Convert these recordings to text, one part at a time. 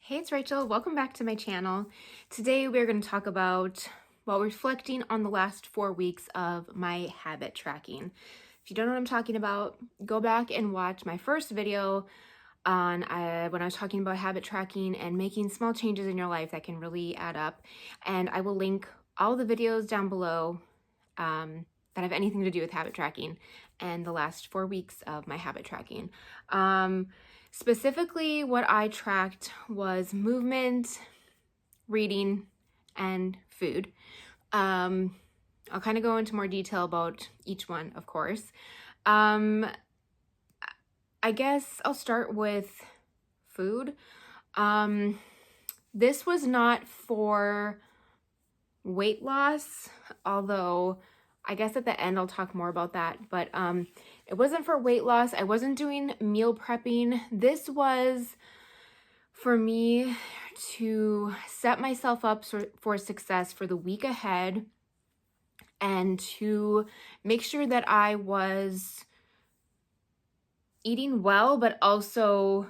Hey, it's Rachel. Welcome back to my channel. Today we're going to talk about, reflecting on the last 4 weeks of my habit tracking. If you don't know what I'm talking about, go back and watch my first video on when I was talking about habit tracking and making small changes in your life that can really add up. And I will link all the videos down below that have anything to do with habit tracking and the last 4 weeks of my habit tracking. Specifically, what I tracked was movement, reading, and food. I'll kind of go into more detail about each one, of course. I guess I'll start with food. This was not for weight loss, although I guess at the end I'll talk more about that, but it wasn't for weight loss. I wasn't doing meal prepping. This was for me to set myself up for success for the week ahead and to make sure that I was eating well, but also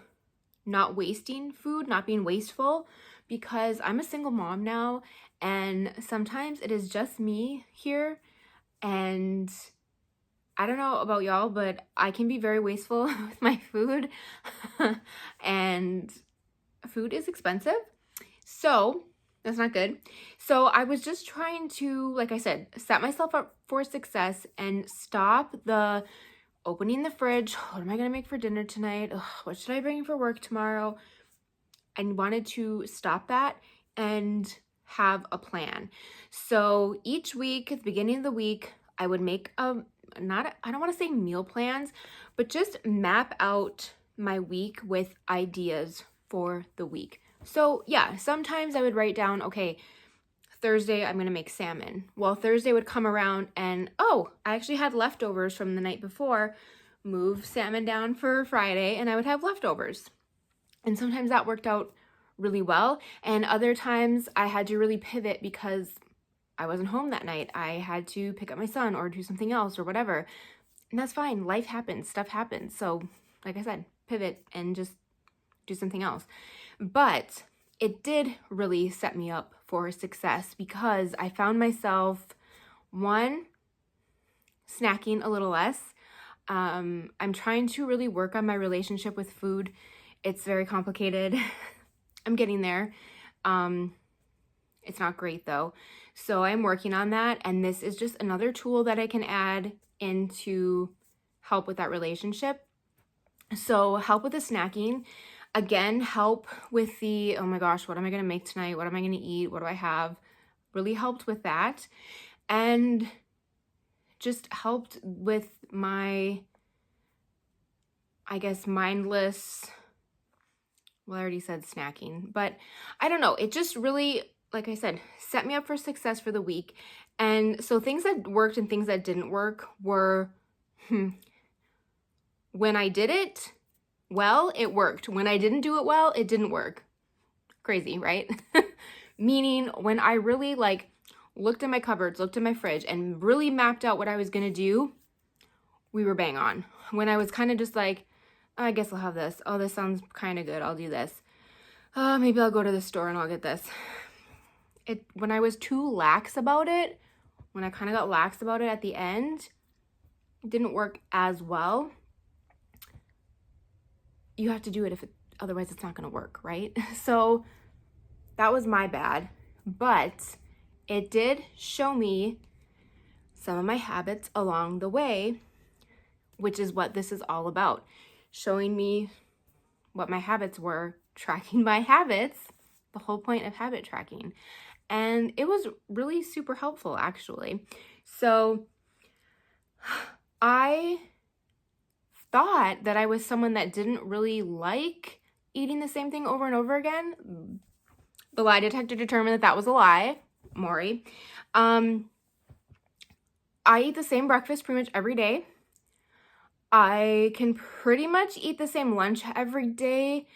not wasting food, not being wasteful, because I'm a single mom now and sometimes it is just me here. And I don't know about y'all, but I can be very wasteful with my food and food is expensive. So that's not good. So I was just trying to, like I said, set myself up for success and stop the opening the fridge. What am I going to make for dinner tonight? Ugh, what should I bring for work tomorrow? I wanted to stop that and have a plan. So each week, at the beginning of the week, I would make I don't want to say meal plans, but just map out my week with ideas for the week. So yeah, sometimes I would write down, okay, Thursday I'm going to make salmon. Well, Thursday would come around and, oh, I actually had leftovers from the night before. Move salmon down for Friday and I would have leftovers. And sometimes that worked out really well. And other times I had to really pivot because I wasn't home that night. I had to pick up my son or do something else or whatever. And that's fine. Life happens. Stuff happens. So like I said, pivot and just do something else. But it did really set me up for success because I found myself, one, snacking a little less. I'm trying to really work on my relationship with food. It's very complicated. I'm getting there. It's not great though. So I'm working on that. And this is just another tool that I can add in to help with that relationship. So help with the snacking. Again, help with the, oh my gosh, what am I going to make tonight? What am I going to eat? What do I have? Really helped with that. And just helped with my, I guess, mindless, well, I already said snacking, but I don't know. It just really, like I said, set me up for success for the week. And so things that worked and things that didn't work were, when I did it well, it worked. When I didn't do it well, it didn't work. Crazy, right? Meaning when I really looked at my cupboards, looked at my fridge and really mapped out what I was going to do, we were bang on. When I was kind of just like, I guess I'll have this. Oh, this sounds kind of good. I'll do this. Maybe I'll go to the store and I'll get this. When I was too lax about it, when I kind of got lax about it at the end, it didn't work as well. You have to do it otherwise it's not going to work, right? So that was my bad, but it did show me some of my habits along the way, which is what this is all about. Showing me what my habits were, tracking my habits, the whole point of habit tracking. And it was really super helpful, actually. So I thought that I was someone that didn't really like eating the same thing over and over again. The lie detector determined that was a lie, Maury. I eat the same breakfast pretty much every day. I can pretty much eat the same lunch every day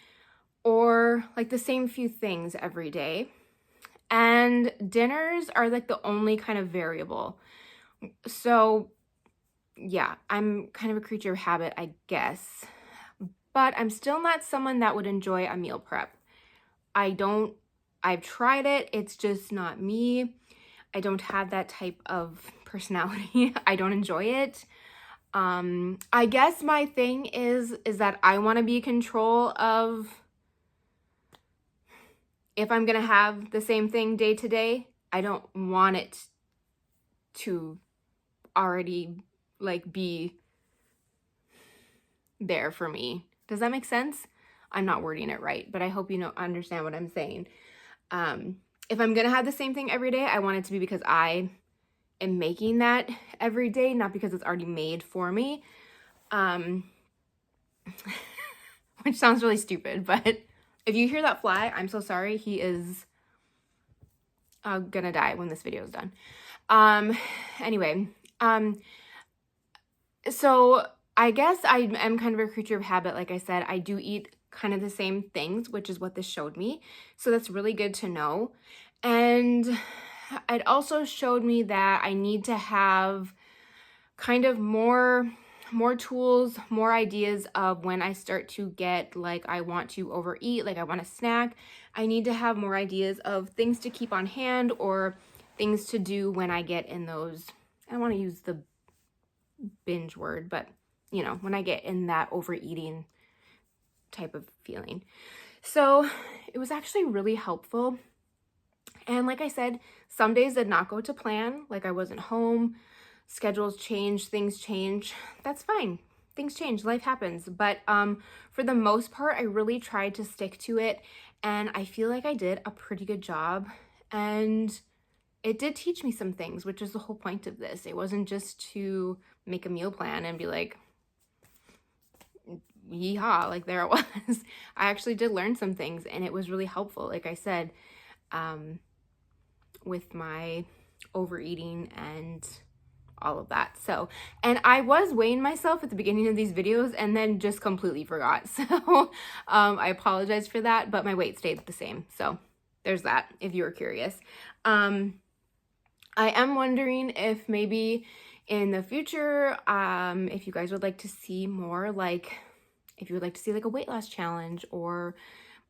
or the same few things every day. And dinners are the only kind of variable. So yeah, I'm kind of a creature of habit, I guess. But I'm still not someone that would enjoy a meal prep. I've tried it. It's just not me. I don't have that type of personality. I don't enjoy it. I guess my thing is that I want to be in control of if I'm going to have the same thing day to day. I don't want it to already like be there for me. Does that make sense? I'm not wording it right, but I hope you understand what I'm saying. If I'm going to have the same thing every day, I want it to be because I am making that every day, not because it's already made for me. Which sounds really stupid, but if you hear that fly, I'm so sorry. He is gonna die when this video is done. Anyway, so I guess I am kind of a creature of habit. Like I said, I do eat kind of the same things, which is what this showed me. So that's really good to know. And it also showed me that I need to have kind of more tools, more ideas of when I start to get like I want to overeat, like I want to snack. I need to have more ideas of things to keep on hand or things to do when I get in those, I don't want to use the binge word, but you know, when I get in that overeating type of feeling. So it was actually really helpful. And like I said, some days did not go to plan, like I wasn't home, schedules change, things change. That's fine. Things change, life happens. But for the most part, I really tried to stick to it. And I feel like I did a pretty good job. And it did teach me some things, which is the whole point of this. It wasn't just to make a meal plan and be like, yeehaw, like there it was. I actually did learn some things and it was really helpful. Like I said, with my overeating and all of that. So, and I was weighing myself at the beginning of these videos and then just completely forgot. So I apologize for that, but my weight stayed the same. So there's that, if you were curious. I am wondering if maybe in the future, if you guys would like to see more, like if you would like to see like a weight loss challenge or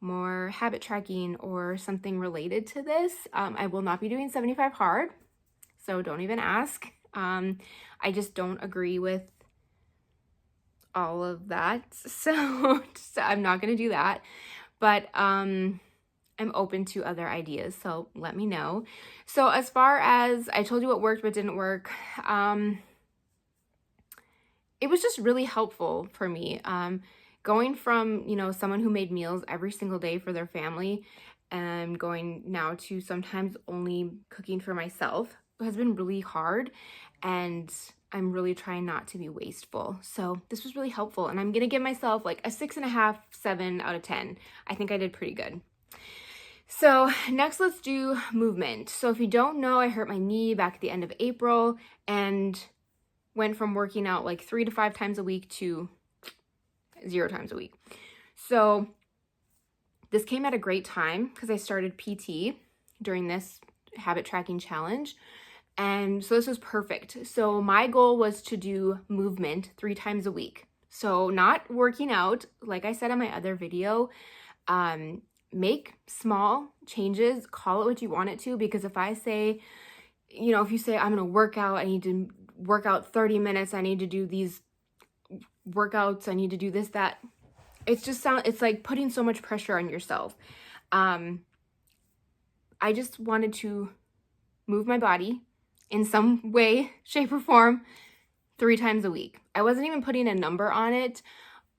more habit tracking or something related to this. I will not be doing 75 hard, so don't even ask. I just don't agree with all of that, so I'm not gonna do that, but I'm open to other ideas, so let me know. So as far as I told you what worked but didn't work, it was just really helpful for me. Going from, you know, someone who made meals every single day for their family and going now to sometimes only cooking for myself has been really hard, and I'm really trying not to be wasteful. So this was really helpful, and I'm gonna give myself like a 6.5, 7 out of 10. I think I did pretty good. So next, let's do movement. So if you don't know, I hurt my knee back at the end of April and went from working out like 3 to 5 times a week to 0 times a week. So this came at a great time because I started PT during this habit tracking challenge. And so this was perfect. So my goal was to do movement 3 times a week. So not working out, like I said in my other video, make small changes, call it what you want it to, because if I say, you know, if you say I'm going to work out, I need to work out 30 minutes, I need to do these workouts, I need to do this, that, it's like putting so much pressure on yourself. I just wanted to move my body in some way, shape, or form 3 times a week. I wasn't even putting a number on it.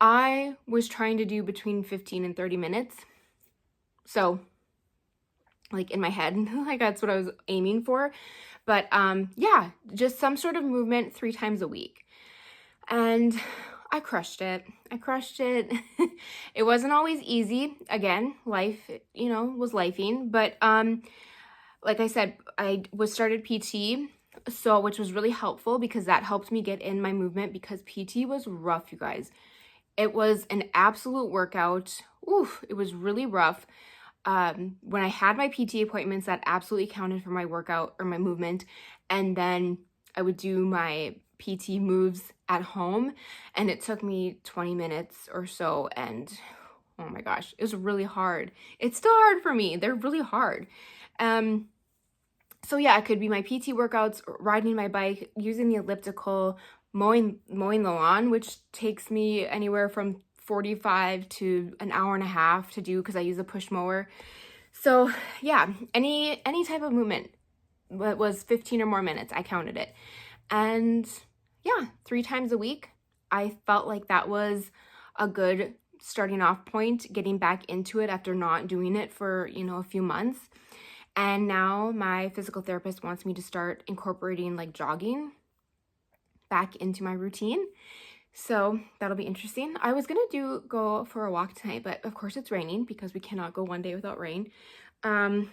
I was trying to do between 15 and 30 minutes. So like in my head, like that's what I was aiming for. But yeah, just some sort of movement 3 times a week. And I crushed it. It wasn't always easy. Again, life, you know, was lifing. But like I said, I started PT, so which was really helpful because that helped me get in my movement, because PT was rough, you guys. It was an absolute workout. Oof, it was really rough. When I had my PT appointments, that absolutely counted for my workout or my movement. And then I would do my PT moves at home, and it took me 20 minutes or so, and oh my gosh, it was really hard. It's still hard for me. They're really hard. So yeah, it could be my PT workouts, riding my bike, using the elliptical, mowing the lawn, which takes me anywhere from 45 to an hour and a half to do because I use a push mower. So yeah, any type of movement that was 15 or more minutes, I counted it. And yeah, 3 times a week, I felt like that was a good starting off point, getting back into it after not doing it for, a few months. And now my physical therapist wants me to start incorporating like jogging back into my routine. So that'll be interesting. I was gonna go for a walk tonight, but of course it's raining because we cannot go one day without rain. And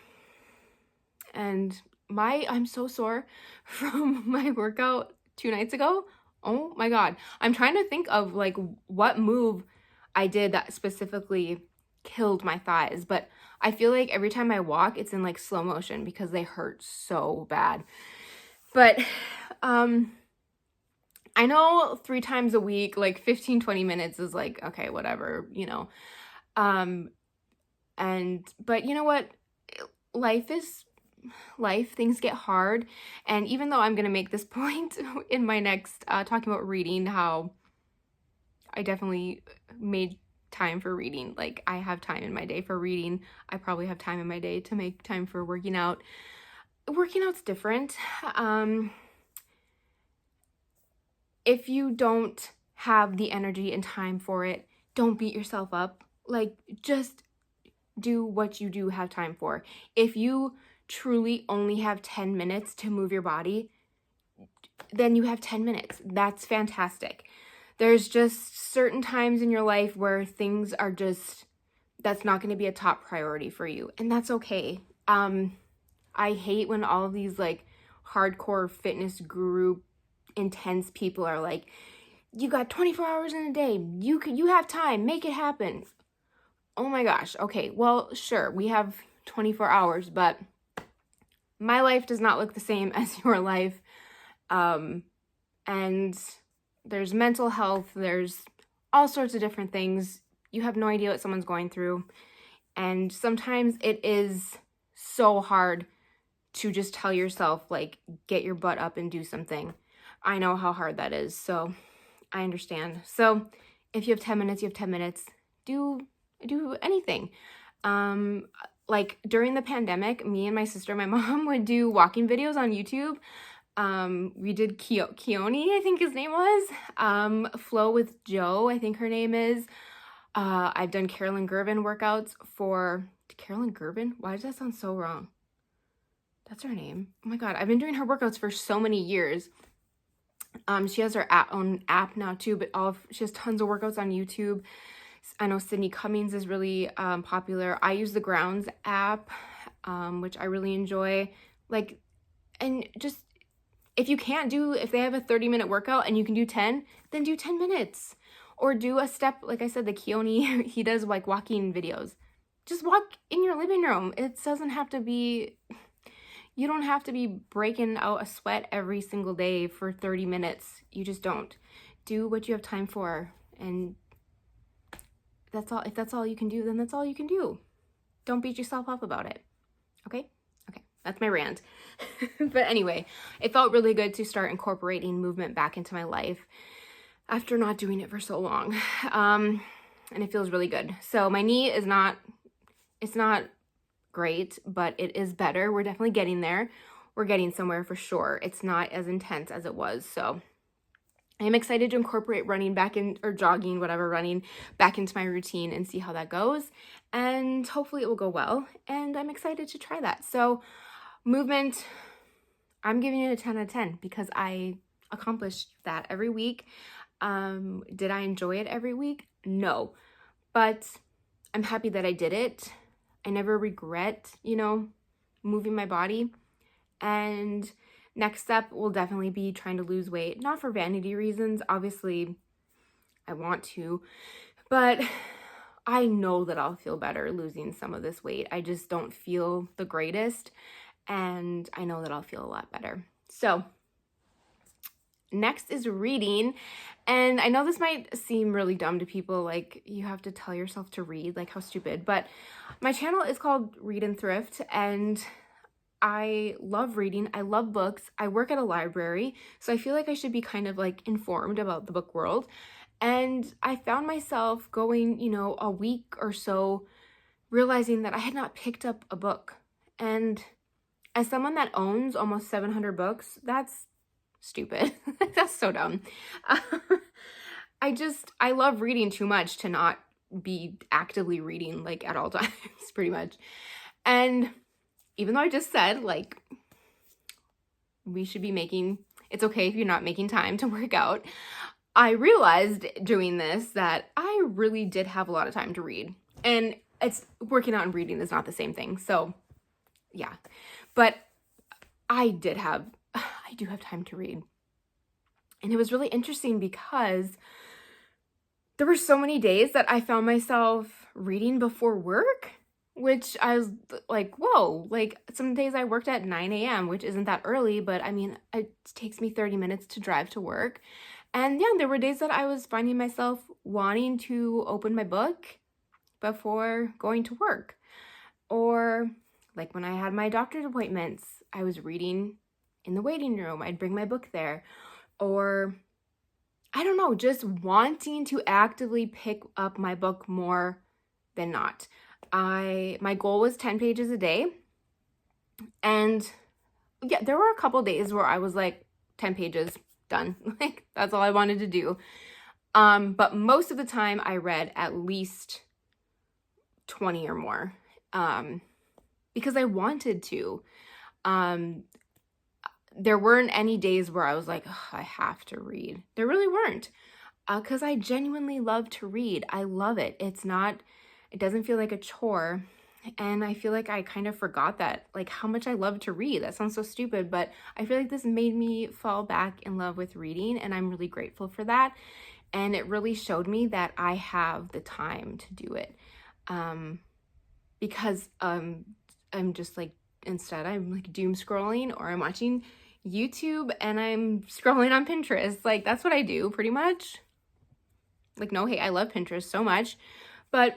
I'm so sore from my workout 2 nights ago. Oh my God. I'm trying to think of like what move I did that specifically killed my thighs, but I feel like every time I walk, it's in like slow motion because they hurt so bad. But I know 3 times a week, like 15, 20 minutes is like, okay, whatever, but you know what? Life, things get hard. And even though I'm going to make this point in my next, talking about reading, how I definitely made time for reading. Like I have time in my day for reading. I probably have time in my day to make time for working out. Working out's different. If you don't have the energy and time for it, don't beat yourself up. Like just do what you do have time for. If you truly only have 10 minutes to move your body, then you have 10 minutes. That's fantastic. There's just certain times in your life where things are just, that's not going to be a top priority for you. And that's okay. I hate when all of these like hardcore fitness guru intense people are like, you got 24 hours in a day. You have time, make it happen. Oh my gosh. Okay. Well, sure. We have 24 hours, but my life does not look the same as your life. And there's mental health, there's all sorts of different things. You have no idea what someone's going through. And sometimes it is so hard to just tell yourself, like, get your butt up and do something. I know how hard that is, so I understand. So if you have 10 minutes, you have 10 minutes. Do anything. Like during the pandemic, me and my sister and my mom would do walking videos on YouTube. We did Keone, I think his name was. Flow with Joe, I think her name is. I've done Carolyn Gervin workouts for Carolyn Gervin. Why does that sound so wrong? That's her name. Oh my God, I've been doing her workouts for so many years. She has her own app now too, but she has tons of workouts on YouTube. I know Sydney Cummings is really popular. I use the Grounds app, which I really enjoy. Like, and just if they have a 30-minute workout and you can do 10, then do 10 minutes. Or do a step, like I said, the Keone, he does like walking videos. Just walk in your living room. It doesn't have to be, you don't have to be breaking out a sweat every single day for 30 minutes. You just don't. Do what you have time for. And that's all. If that's all you can do, then that's all you can do. Don't beat yourself up about it. Okay? Okay. That's my rant. But anyway, it felt really good to start incorporating movement back into my life after not doing it for so long. And it feels really good. So my knee it's not great, but it is better. We're definitely getting there. We're getting somewhere for sure. It's not as intense as it was. So I'm excited to incorporate running back in, or jogging, whatever, running back into my routine and see how that goes. And hopefully it will go well. And I'm excited to try that. So movement, I'm giving it a 10 out of 10 because I accomplished that every week. Did I enjoy it every week? No, but I'm happy that I did it. I never regret, moving my body. And next step will definitely be trying to lose weight, not for vanity reasons. Obviously, I want to, but I know that I'll feel better losing some of this weight. I just don't feel the greatest, and I know that I'll feel a lot better. So next is reading. And I know this might seem really dumb to people, like you have to tell yourself to read, like how stupid, but my channel is called Read and Thrift, and I love reading. I love books. I work at a library, so I feel like I should be kind of like informed about the book world. And I found myself going, a week or so realizing that I had not picked up a book. And as someone that owns almost 700 books, that's stupid. That's so dumb. I love reading too much to not be actively reading like at all times, pretty much. And even though I just said like we should be it's okay if you're not making time to work out, I realized doing this that I really did have a lot of time to read. And it's working out and reading is not the same thing. So yeah, but I do have time to read. And it was really interesting because there were so many days that I found myself reading before work, which I was like, whoa, like some days I worked at 9 a.m., which isn't that early, but I mean, it takes me 30 minutes to drive to work. And yeah, there were days that I was finding myself wanting to open my book before going to work. Or like when I had my doctor's appointments, I was reading in the waiting room. I'd bring my book there. Or I don't know, just wanting to actively pick up my book more than not. My goal was 10 pages a day. And yeah, there were a couple days where I was like 10 pages done. Like that's all I wanted to do. But most of the time I read at least 20 or more. Because I wanted to. There weren't any days where I was like, I have to read. There really weren't. Because I genuinely love to read. I love it. It doesn't feel like a chore. And I feel like I kind of forgot that, like how much I love to read. That sounds so stupid, but I feel like this made me fall back in love with reading, and I'm really grateful for that. And it really showed me that I have the time to do it. Because I'm just like, instead I'm like doom scrolling, or I'm watching YouTube and I'm scrolling on Pinterest. Like that's what I do pretty much. Like, no hate, I love Pinterest so much, but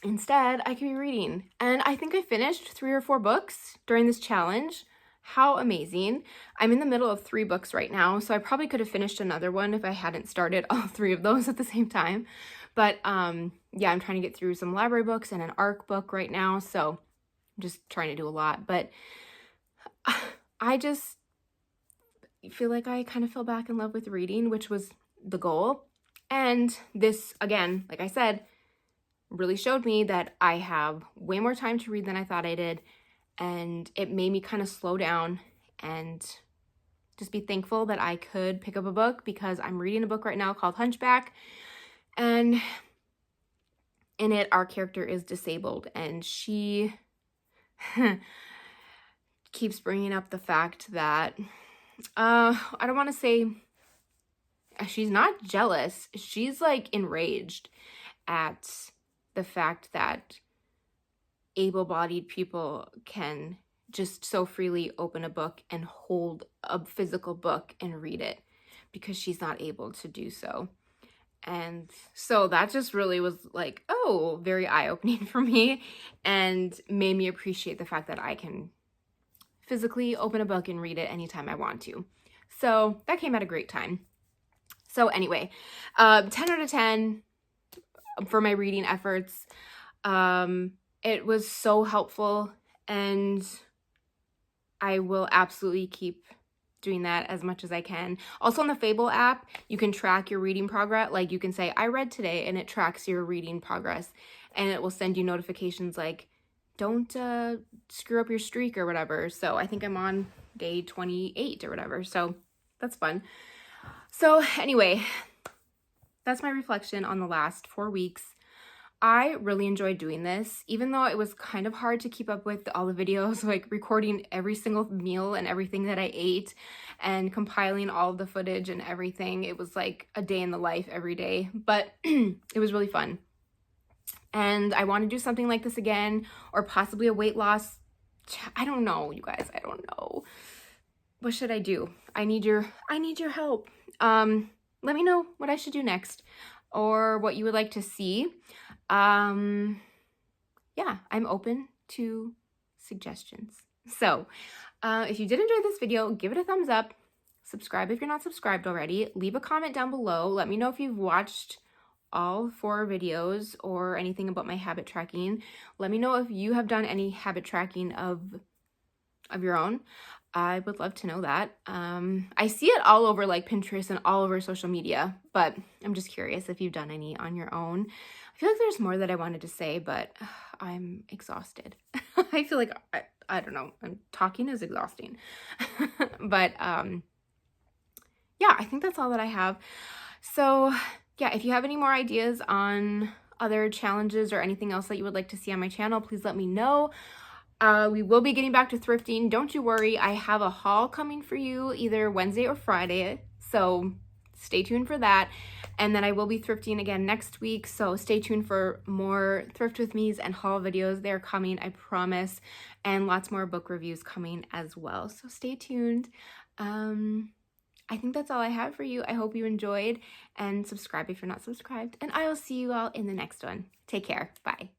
instead I could be reading. And I think I finished 3 or 4 books during this challenge. How amazing. I'm in the middle of 3 books right now, so I probably could have finished another one if I hadn't started all 3 of those at the same time. But yeah, I'm trying to get through some library books and an ARC book right now, so I'm just trying to do a lot. But I just feel like I kind of fell back in love with reading, which was the goal. And this, again, like I said, really showed me that I have way more time to read than I thought I did. And it made me kind of slow down and just be thankful that I could pick up a book, because I'm reading a book right now called Hunchback. And in it, our character is disabled, and she keeps bringing up the fact that, I don't want to say, she's not jealous. She's like enraged at the fact that able-bodied people can just so freely open a book and hold a physical book and read it, because she's not able to do so. And so that just really was like, oh, very eye-opening for me, and made me appreciate the fact that I can physically open a book and read it anytime I want to. So that came at a great time. So anyway, 10 out of 10 for my reading efforts. It was so helpful, and I will absolutely keep doing that as much as I can. Also on the Fable app, you can track your reading progress. Like you can say, I read today, and it tracks your reading progress, and it will send you notifications like, don't screw up your streak or whatever. So I think I'm on day 28 or whatever. So that's fun. So anyway, that's my reflection on the last 4 weeks. I really enjoyed doing this, even though it was kind of hard to keep up with all the videos, like recording every single meal and everything that I ate and compiling all of the footage and everything. It was like a day in the life every day, but it was really fun. And I want to do something like this again, or possibly a weight loss. I don't know, you guys, I don't know. what should I do? I need your help. Let me know what I should do next or what you would like to see. Yeah, I'm open to suggestions. So, if you did enjoy this video, give it a thumbs up. Subscribe if you're not subscribed already. Leave a comment down below. Let me know if you've watched all 4 videos or anything about my habit tracking. Let me know if you have done any habit tracking of your own. I would love to know that. I see it all over like Pinterest and all over social media, but I'm just curious if you've done any on your own. I feel like there's more that I wanted to say, but I'm exhausted. I feel like, I don't know, talking is exhausting. But yeah, I think that's all that I have. So yeah, if you have any more ideas on other challenges or anything else that you would like to see on my channel, please let me know. We will be getting back to thrifting. Don't you worry. I have a haul coming for you either Wednesday or Friday. So stay tuned for that. And then I will be thrifting again next week. So stay tuned for more Thrift With Me's and haul videos. They're coming, I promise. And lots more book reviews coming as well. So stay tuned. I think that's all I have for you. I hope you enjoyed, and subscribe if you're not subscribed. And I will see you all in the next one. Take care. Bye.